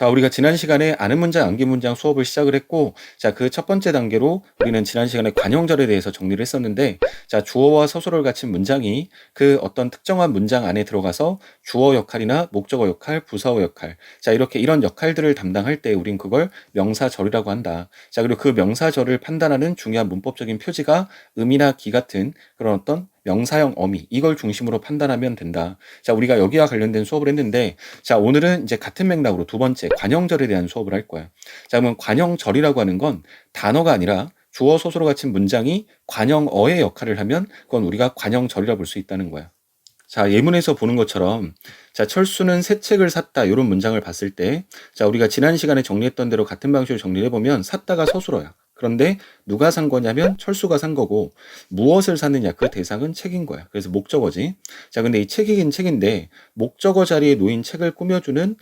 자, 우리가 지난 시간에 아는 문장, 암기 문장 수업을 시작을 했고, 자, 그 첫 번째 단계로 우리는 지난 시간에 관형절에 대해서 정리를 했었는데, 자, 주어와 서술어를 갖춘 문장이 그 어떤 특정한 문장 안에 들어가서 주어 역할이나 목적어 역할, 부사어 역할, 자, 이렇게 이런 역할들을 담당할 때 우린 그걸 명사절이라고 한다. 자, 그리고 그 명사절을 판단하는 중요한 문법적인 표지가 음이나 기 같은 그런 어떤 명사형 어미, 이걸 중심으로 판단하면 된다. 자, 우리가 여기와 관련된 수업을 했는데, 자, 오늘은 이제 같은 맥락으로 두 번째 관형절에 대한 수업을 할 거야. 자, 그러면 관형절이라고 하는 건 단어가 아니라 주어, 서술어 같은 문장이 관형어의 역할을 하면 그건 우리가 관형절이라 볼 수 있다는 거야. 자, 예문에서 보는 것처럼, 자, 철수는 새 책을 샀다, 이런 문장을 봤을 때, 자, 우리가 지난 시간에 정리했던 대로 같은 방식으로 정리를 해보면 샀다가 서술어야. 그런데 누가 산 거냐면 철수가 산 거고, 무엇을 샀느냐, 그 대상은 책인 거야. 그래서 목적어지. 자, 근데 이 책이긴 책인데 목적어 자리에 놓인 책을 꾸며주는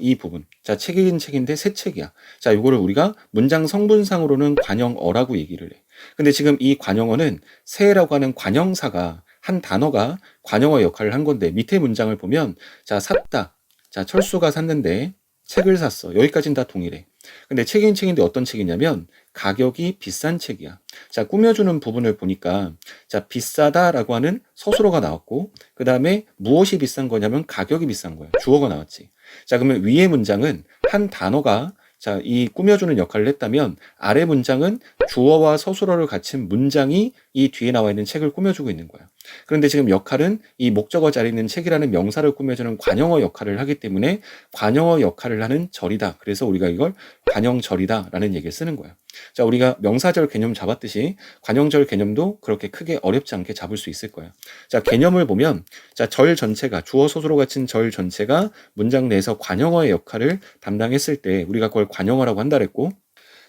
이 부분. 자, 책이긴 책인데 새 책이야. 자, 이거를 우리가 문장 성분상으로는 관형어라고 얘기를 해. 근데 지금 이 관형어는 새라고 하는 관형사가 한 단어가 관형어 역할을 한 건데, 밑에 문장을 보면, 자, 샀다. 자, 철수가 샀는데 책을 샀어. 여기까지는 다 동일해. 근데 책인 책인데 어떤 책이냐면 가격이 비싼 책이야. 자, 꾸며주는 부분을 보니까, 자, 비싸다라고 하는 서술어가 나왔고, 그 다음에 무엇이 비싼 거냐면 가격이 비싼 거야. 주어가 나왔지. 자, 그러면 위의 문장은 한 단어가, 자, 이 꾸며주는 역할을 했다면 아래 문장은 주어와 서술어를 갖춘 문장이 이 뒤에 나와 있는 책을 꾸며주고 있는 거야. 그런데 지금 역할은 이 목적어 자리에 있는 책이라는 명사를 꾸며주는 관형어 역할을 하기 때문에 관형어 역할을 하는 절이다. 그래서 우리가 이걸 관형절이다라는 얘기를 쓰는 거야. 자, 우리가 명사절 개념 잡았듯이 관형절 개념도 그렇게 크게 어렵지 않게 잡을 수 있을 거야. 자, 개념을 보면, 자, 절 전체가, 주어 서술어 같은 절 전체가 문장 내에서 관형어의 역할을 담당했을 때 우리가 그걸 관형어라고 한다 그랬고,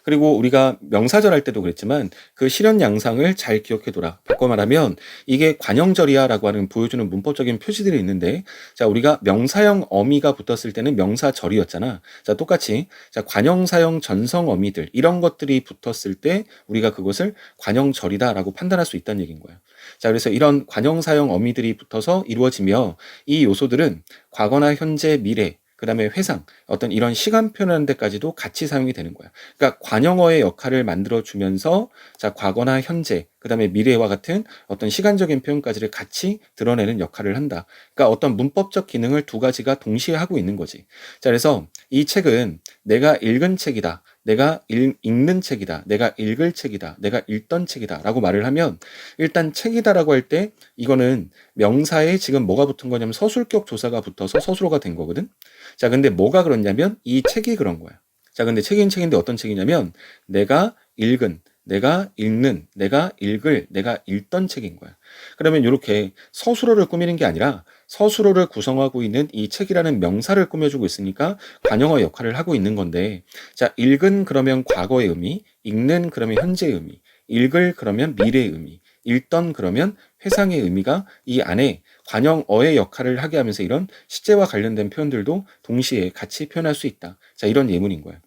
그리고 우리가 명사절 할 때도 그랬지만 그 실현 양상을 잘 기억해둬라. 바꿔 말하면 이게 관형절이야 라고 하는 보여주는 문법적인 표시들이 있는데, 자, 우리가 명사형 어미가 붙었을 때는 명사절이었잖아. 자, 똑같이, 자, 관형사형 전성 어미들, 이런 것들이 붙었을 때 우리가 그것을 관형절이다 라고 판단할 수 있다는 얘기인 거야. 자, 그래서 이런 관형사형 어미들이 붙어서 이루어지며 이 요소들은 과거나 현재, 미래, 그 다음에 회상, 어떤 이런 시간 표현하는 데까지도 같이 사용이 되는 거야. 그러니까 관형어의 역할을 만들어주면서, 자, 과거나 현재, 그 다음에 미래와 같은 어떤 시간적인 표현까지를 같이 드러내는 역할을 한다. 그러니까 어떤 문법적 기능을 두 가지가 동시에 하고 있는 거지. 자, 그래서 이 책은 내가 읽은 책이다. 내가 읽는 책이다. 내가 읽을 책이다. 내가 읽던 책이다. 라고 말을 하면, 일단 책이다라고 할 때 이거는 명사에 지금 뭐가 붙은 거냐면 서술격 조사가 붙어서 서술어가 된 거거든. 자, 근데 뭐가 그렇냐면 이 책이 그런 거야. 자, 근데 책인 책인데 어떤 책이냐면 내가 읽은, 내가 읽는, 내가 읽을, 내가 읽던 책인 거야. 그러면 이렇게 서술어를 꾸미는 게 아니라 서술어를 구성하고 있는 이 책이라는 명사를 꾸며주고 있으니까 관형어 역할을 하고 있는 건데, 자, 읽은 그러면 과거의 의미, 읽는 그러면 현재의 의미, 읽을 그러면 미래의 의미, 읽던 그러면 회상의 의미가 이 안에 관형어의 역할을 하게 하면서 이런 시제와 관련된 표현들도 동시에 같이 표현할 수 있다. 자, 이런 예문인 거야.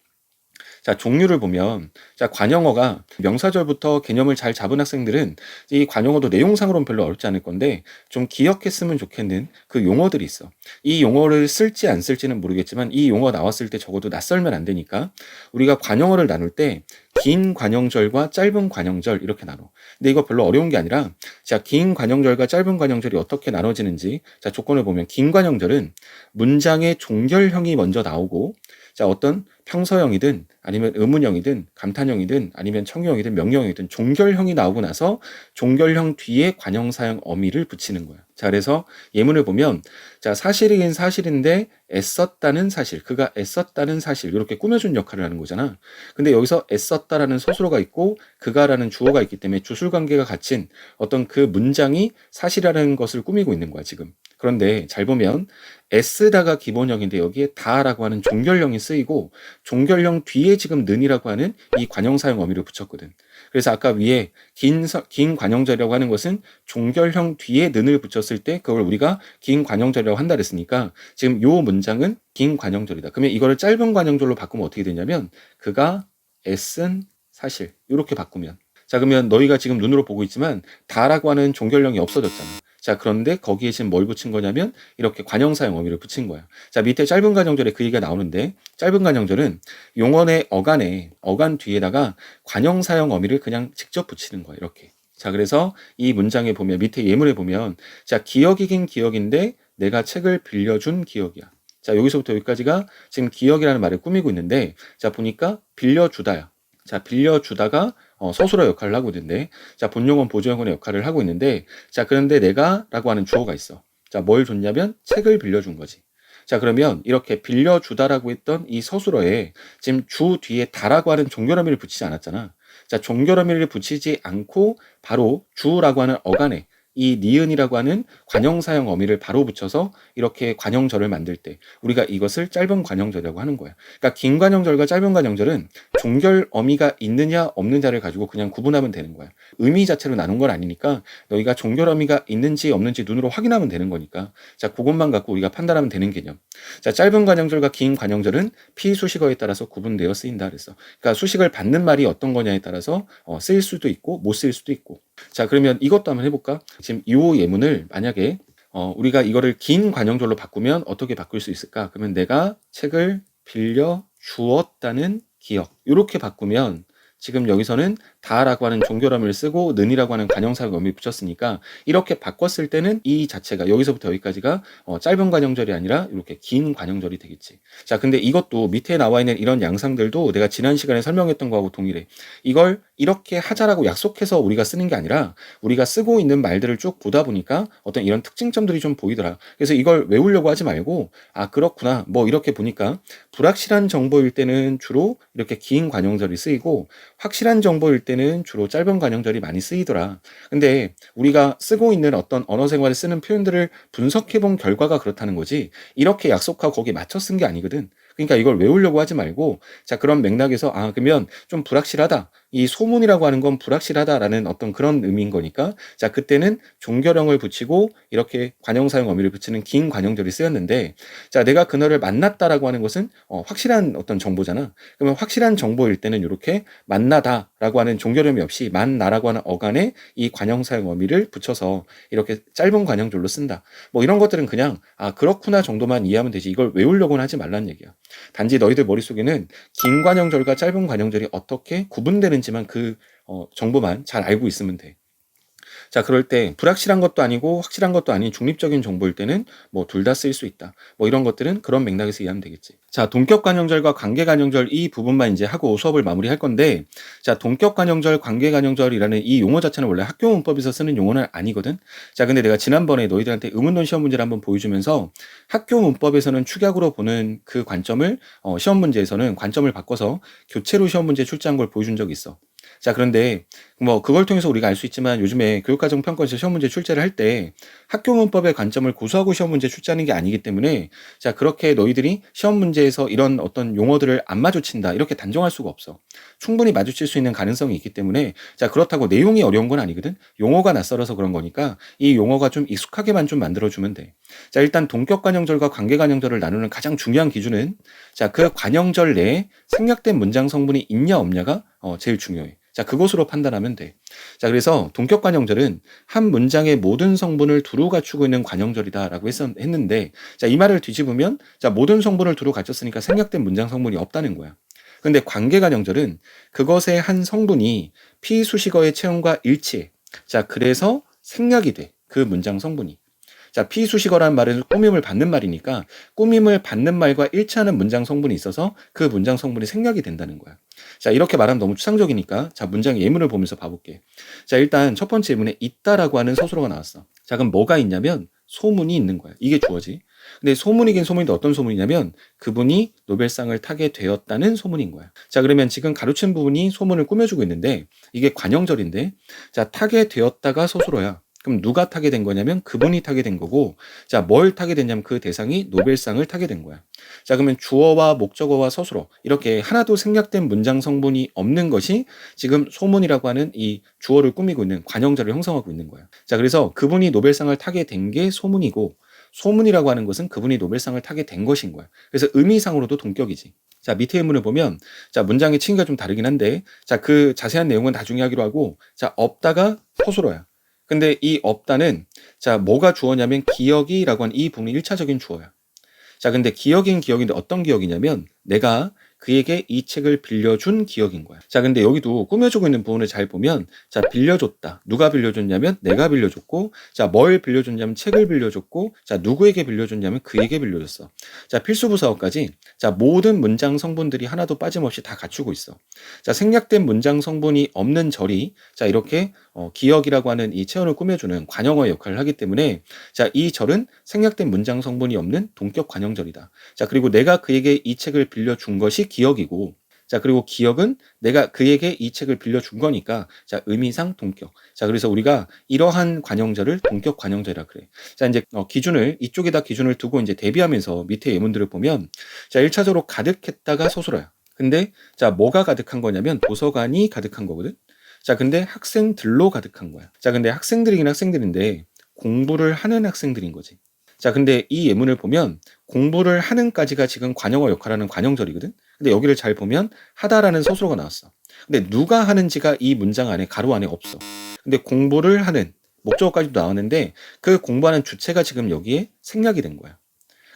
자, 종류를 보면, 자, 관형어가 명사절부터 개념을 잘 잡은 학생들은 이 관형어도 내용상으로는 별로 어렵지 않을 건데 좀 기억했으면 좋겠는 그 용어들이 있어. 이 용어를 쓸지 안 쓸지는 모르겠지만 이 용어 나왔을 때 적어도 낯설면 안 되니까 우리가 관형어를 나눌 때 긴 관형절과 짧은 관형절 이렇게 나눠. 근데 이거 별로 어려운 게 아니라, 자, 긴 관형절과 짧은 관형절이 어떻게 나눠지는지, 자, 조건을 보면 긴 관형절은 문장의 종결형이 먼저 나오고, 자, 어떤 평서형이든 아니면 의문형이든 감탄형이든 아니면 청유형이든 명령형이든 종결형이 나오고 나서 종결형 뒤에 관형사형 어미를 붙이는 거야. 자, 그래서 예문을 보면, 자, 사실이긴 사실인데 애썼다는 사실, 그가 애썼다는 사실, 이렇게 꾸며준 역할을 하는 거잖아. 근데 여기서 애썼다라는 서술어가 있고 그가라는 주어가 있기 때문에 주술관계가 갖춘 어떤 그 문장이 사실이라는 것을 꾸미고 있는 거야, 지금. 그런데 잘 보면 애쓰다가 기본형인데 여기에 다라고 하는 종결형이 쓰이고 종결형 뒤에 지금 는이라고 하는 이 관형사형 어미를 붙였거든. 그래서 아까 위에 긴 관형절이라고 하는 것은 종결형 뒤에 는을 붙였을 때 그걸 우리가 긴 관형절이라고 한다 그랬으니까 지금 요 문장은 긴 관형절이다. 그러면 이거를 짧은 관형절로 바꾸면 어떻게 되냐면 그가 애쓴 사실, 이렇게 바꾸면, 자, 그러면 너희가 지금 눈으로 보고 있지만 다라고 하는 종결형이 없어졌잖아. 자, 그런데 거기에 지금 뭘 붙인 거냐면 이렇게 관형사용 어미를 붙인 거야. 자, 밑에 짧은 관형절에 그 얘기가 나오는데 짧은 관형절은 용언의 어간 뒤에다가 관형사용 어미를 그냥 직접 붙이는 거야. 이렇게. 자, 그래서 이 문장에 보면 밑에 예문에 보면 자, 기억이긴 기억인데 내가 책을 빌려준 기억이야. 자, 여기서부터 여기까지가 지금 기억이라는 말을 꾸미고 있는데 자, 보니까 빌려주다야. 자, 빌려주다가 서술어 역할을 하고 있는데 자, 본용언 보조용언의 역할을 하고 있는데 자, 그런데 내가 라고 하는 주어가 있어. 자, 뭘 줬냐면 책을 빌려준 거지. 자, 그러면 이렇게 빌려주다라고 했던 이 서술어에 지금 주 뒤에 다라고 하는 종결어미를 붙이지 않았잖아. 자, 종결어미를 붙이지 않고 바로 주라고 하는 어간에 이 니은이라고 하는 관형사형 어미를 바로 붙여서 이렇게 관형절을 만들 때 우리가 이것을 짧은 관형절이라고 하는 거야. 그러니까 긴 관형절과 짧은 관형절은 종결 어미가 있느냐 없느냐를 가지고 그냥 구분하면 되는 거야. 의미 자체로 나눈 건 아니니까 너희가 종결 어미가 있는지 없는지 눈으로 확인하면 되는 거니까 자, 그것만 갖고 우리가 판단하면 되는 개념. 자, 짧은 관형절과 긴 관형절은 피수식어에 따라서 구분되어 쓰인다 그랬어. 그러니까 수식을 받는 말이 어떤 거냐에 따라서 쓰일 수도 있고 못 쓰일 수도 있고. 자, 그러면 이것도 한번 해볼까? 지금 이 예문을 만약에 우리가 이거를 긴 관형절로 바꾸면 어떻게 바꿀 수 있을까? 그러면 내가 책을 빌려 주었다는 기억. 이렇게 바꾸면 지금 여기서는 다라고 하는 종결어미를 쓰고 는이라고 하는 관형사역 어미 붙였으니까 이렇게 바꿨을 때는 이 자체가 여기서부터 여기까지가 짧은 관형절이 아니라 이렇게 긴 관형절이 되겠지. 자, 근데 이것도 밑에 나와 있는 이런 양상들도 내가 지난 시간에 설명했던 거하고 동일해. 이걸 이렇게 하자라고 약속해서 우리가 쓰는 게 아니라 우리가 쓰고 있는 말들을 쭉 보다 보니까 어떤 이런 특징점들이 좀 보이더라. 그래서 이걸 외우려고 하지 말고 아, 그렇구나. 뭐 이렇게 보니까 불확실한 정보일 때는 주로 이렇게 긴 관형절이 쓰이고 확실한 정보일 때는 주로 짧은 관형절이 많이 쓰이더라. 근데 우리가 쓰고 있는 어떤 언어 생활에 쓰는 표현들을 분석해 본 결과가 그렇다는 거지 이렇게 약속하고 거기에 맞춰 쓴 게 아니거든. 그러니까 이걸 외우려고 하지 말고 자, 그런 맥락에서 아, 그러면 좀 불확실하다. 이 소문이라고 하는 건 불확실하다라는 어떤 그런 의미인 거니까 자, 그때는 종결형을 붙이고 이렇게 관형사용 어미를 붙이는 긴 관형절이 쓰였는데 자, 내가 그녀를 만났다라고 하는 것은 확실한 어떤 정보잖아. 그러면 확실한 정보일 때는 이렇게 만나다라고 하는 종결음이 없이 만나라고 하는 어간에 이 관형사용 어미를 붙여서 이렇게 짧은 관형절로 쓴다. 뭐 이런 것들은 그냥 아, 그렇구나 정도만 이해하면 되지 이걸 외우려고는 하지 말라는 얘기야. 단지 너희들 머릿속에는 긴 관형절과 짧은 관형절이 어떻게 구분되는지만 그 정보만 잘 알고 있으면 돼. 자, 그럴 때 불확실한 것도 아니고 확실한 것도 아닌 중립적인 정보일 때는 뭐 둘 다 쓰일 수 있다. 뭐 이런 것들은 그런 맥락에서 이해하면 되겠지. 자, 동격관형절과 관계관형절 이 부분만 이제 하고 수업을 마무리할 건데 자, 동격관형절, 관계관형절이라는 이 용어 자체는 원래 학교 문법에서 쓰는 용어는 아니거든. 자, 근데 내가 지난번에 너희들한테 의문론 시험 문제를 한번 보여주면서 학교 문법에서는 축약으로 보는 그 관점을 시험 문제에서는 관점을 바꿔서 교체로 시험 문제 출제한 걸 보여준 적이 있어. 자, 그런데 뭐 그걸 통해서 우리가 알 수 있지만 요즘에 교육과정 평가에서 시험 문제 출제를 할 때 학교 문법의 관점을 고수하고 시험 문제 출제하는 게 아니기 때문에 자, 그렇게 너희들이 시험 문제에서 이런 어떤 용어들을 안 마주친다 이렇게 단정할 수가 없어. 충분히 마주칠 수 있는 가능성이 있기 때문에 자, 그렇다고 내용이 어려운 건 아니거든. 용어가 낯설어서 그런 거니까 이 용어가 좀 익숙하게만 좀 만들어주면 돼. 자, 일단 동격관형절과 관계관형절을 나누는 가장 중요한 기준은 자, 그 관형절 내에 생략된 문장 성분이 있냐 없냐가 제일 중요해. 자, 그것으로 판단하면 돼. 자, 그래서 동격관형절은 한 문장의 모든 성분을 두루 갖추고 있는 관형절이다라고 했는데, 자, 이 말을 뒤집으면, 자, 모든 성분을 두루 갖췄으니까 생략된 문장 성분이 없다는 거야. 근데 관계관형절은 그것의 한 성분이 피수식어의 체형과 일치해. 자, 그래서 생략이 돼. 그 문장 성분이. 자, 피수식어라는 말은 꾸밈을 받는 말이니까 꾸밈을 받는 말과 일치하는 문장 성분이 있어서 그 문장 성분이 생략이 된다는 거야. 자, 이렇게 말하면 너무 추상적이니까 자, 문장 예문을 보면서 봐볼게. 자, 일단 첫 번째 예문에 있다라고 하는 서술어가 나왔어. 자, 그럼 뭐가 있냐면 소문이 있는 거야. 이게 주어지. 근데 소문이긴 소문인데 어떤 소문이냐면 그분이 노벨상을 타게 되었다는 소문인 거야. 자, 그러면 지금 가르친 부분이 소문을 꾸며주고 있는데 이게 관형절인데 자, 타게 되었다가 서술어야. 그럼 누가 타게 된 거냐면 그분이 타게 된 거고 자, 뭘 타게 됐냐면 그 대상이 노벨상을 타게 된 거야. 자, 그러면 주어와 목적어와 서술어 이렇게 하나도 생략된 문장 성분이 없는 것이 지금 소문이라고 하는 이 주어를 꾸미고 있는 관형절을 형성하고 있는 거야. 자, 그래서 그분이 노벨상을 타게 된 게 소문이고 소문이라고 하는 것은 그분이 노벨상을 타게 된 것인 거야. 그래서 의미상으로도 동격이지. 자, 밑에 예문을 보면 자, 문장의 층위가 좀 다르긴 한데 자, 그 자세한 내용은 나중에 하기로 하고 자, 없다가 서술어야. 근데 이 없다는 자 뭐가 주어냐면 기억이라고 하는 이 부분이 1차적인 주어야. 자 근데 기억인데 어떤 기억이냐면 내가 그에게 이 책을 빌려준 기억인 거야. 자 근데 여기도 꾸며주고 있는 부분을 잘 보면 자 빌려줬다. 누가 빌려줬냐면 내가 빌려줬고 자 뭘 빌려줬냐면 책을 빌려줬고 자 누구에게 빌려줬냐면 그에게 빌려줬어. 자 필수부사어까지 자 모든 문장 성분들이 하나도 빠짐없이 다 갖추고 있어. 자 생략된 문장 성분이 없는 절이 자 이렇게 기억이라고 하는 이 체온을 꾸며주는 관용어의 역할을 하기 때문에 자 이 절은 생략된 문장 성분이 없는 동격 관용절이다. 자 그리고 내가 그에게 이 책을 빌려준 것이 기억이고 자 그리고 기억은 내가 그에게 이 책을 빌려준 거니까 자 의미상 동격. 자 그래서 우리가 이러한 관용절을 동격 관용절이라 그래. 자 이제 기준을 이쪽에다 기준을 두고 이제 대비하면서 밑에 예문들을 보면 자 1차적으로 가득했다가 서술어야. 근데 자 뭐가 가득한 거냐면 도서관이 가득한 거거든. 자 근데 학생들로 가득한 거야. 자 근데 학생들이긴 학생들인데 공부를 하는 학생들인 거지. 자 근데 이 예문을 보면 공부를 하는까지가 지금 관용어 역할하는 관용절이거든. 근데 여기를 잘 보면 하다라는 서술어가 나왔어. 근데 누가 하는지가 이 문장 안에 가로 안에 없어. 근데 공부를 하는 목적어까지도 나왔는데 그 공부하는 주체가 지금 여기에 생략이 된 거야.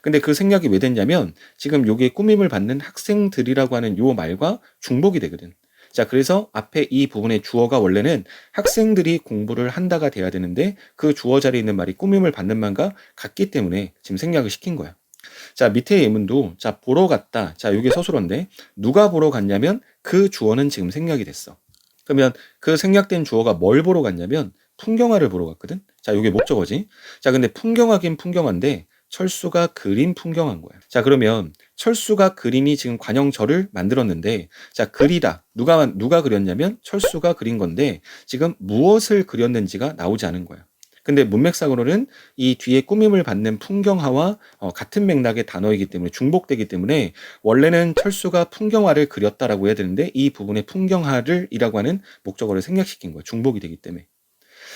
근데 그 생략이 왜 됐냐면 지금 여기에 꾸밈을 받는 학생들이라고 하는 요 말과 중복이 되거든. 자, 그래서 앞에 이 부분의 주어가 원래는 학생들이 공부를 한다가 돼야 되는데 그 주어 자리에 있는 말이 꾸밈을 받는 말과 같기 때문에 지금 생략을 시킨 거야. 자, 밑에 예문도 자, 보러 갔다. 자, 이게 서술어인데 누가 보러 갔냐면 그 주어는 지금 생략이 됐어. 그러면 그 생략된 주어가 뭘 보러 갔냐면 풍경화를 보러 갔거든. 자, 이게 목적어지. 자, 근데 풍경화긴 풍경화인데 철수가 그린 풍경한 거야. 자, 그러면 철수가 그린이 지금 관형절을 만들었는데 자, 그리다. 누가 그렸냐면 철수가 그린 건데 지금 무엇을 그렸는지가 나오지 않은 거야. 근데 문맥상으로는 이 뒤에 꾸밈을 받는 풍경화와 같은 맥락의 단어이기 때문에 중복되기 때문에 원래는 철수가 풍경화를 그렸다라고 해야 되는데 이 부분에 풍경화를 이라고 하는 목적어를 생략시킨 거야. 중복이 되기 때문에.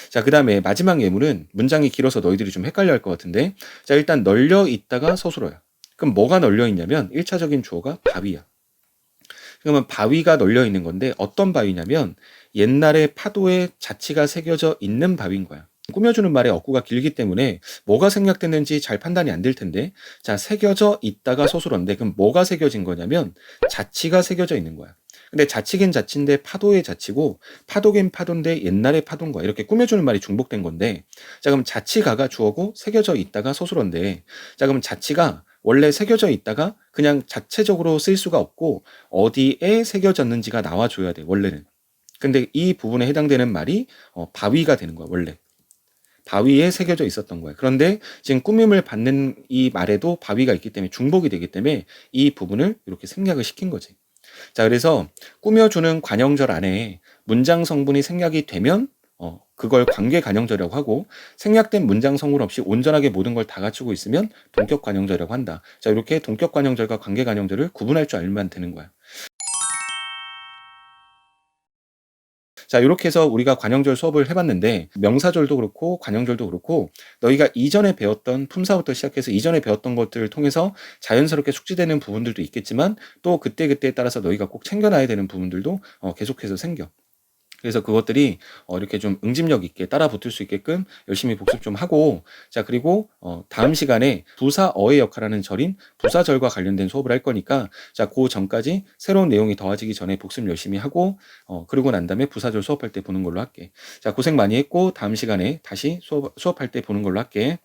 자, 그 다음에 마지막 예문은 문장이 길어서 너희들이 좀 헷갈려 할 것 같은데 자, 일단 널려 있다가 서술어야. 그럼 뭐가 널려 있냐면 1차적인 주어가 바위야. 그러면 바위가 널려 있는 건데 어떤 바위냐면 옛날에 파도에 자치가 새겨져 있는 바위인 거야. 꾸며주는 말에 어구가 길기 때문에 뭐가 생략됐는지 잘 판단이 안 될 텐데 자 새겨져 있다가 서술어인데 그럼 뭐가 새겨진 거냐면 자치가 새겨져 있는 거야. 근데 자치긴 자치인데 파도의 자치고 파도긴 파도인데 옛날의 파도인 거야. 이렇게 꾸며주는 말이 중복된 건데 자 그럼 자치가가 주어고 새겨져 있다가 서술어인데 자 그럼 자치가 원래 새겨져 있다가 그냥 자체적으로 쓸 수가 없고 어디에 새겨졌는지가 나와줘야 돼 원래는. 근데 이 부분에 해당되는 말이 바위가 되는 거야 원래. 바위에 새겨져 있었던 거예요. 그런데 지금 꾸밈을 받는 이 말에도 바위가 있기 때문에 중복이 되기 때문에 이 부분을 이렇게 생략을 시킨 거지. 자, 그래서 꾸며주는 관형절 안에 문장 성분이 생략이 되면 그걸 관계 관형절이라고 하고 생략된 문장 성분 없이 온전하게 모든 걸 다 갖추고 있으면 동격 관형절이라고 한다. 자, 이렇게 동격 관형절과 관계 관형절을 구분할 줄 알면 되는 거야. 자, 이렇게 해서 우리가 관형절 수업을 해봤는데 명사절도 그렇고 관형절도 그렇고 너희가 이전에 배웠던 품사부터 시작해서 이전에 배웠던 것들을 통해서 자연스럽게 숙지되는 부분들도 있겠지만 또 그때그때에 따라서 너희가 꼭 챙겨놔야 되는 부분들도 계속해서 생겨. 그래서 그것들이 이렇게 좀 응집력 있게 따라 붙을 수 있게끔 열심히 복습 좀 하고 자 그리고 다음 시간에 부사어의 역할하는 절인 부사절과 관련된 수업을 할 거니까 자 그 전까지 새로운 내용이 더해지기 전에 복습 열심히 하고 그러고 난 다음에 부사절 수업할 때 보는 걸로 할게. 자 고생 많이 했고 다음 시간에 다시 수업할 때 보는 걸로 할게.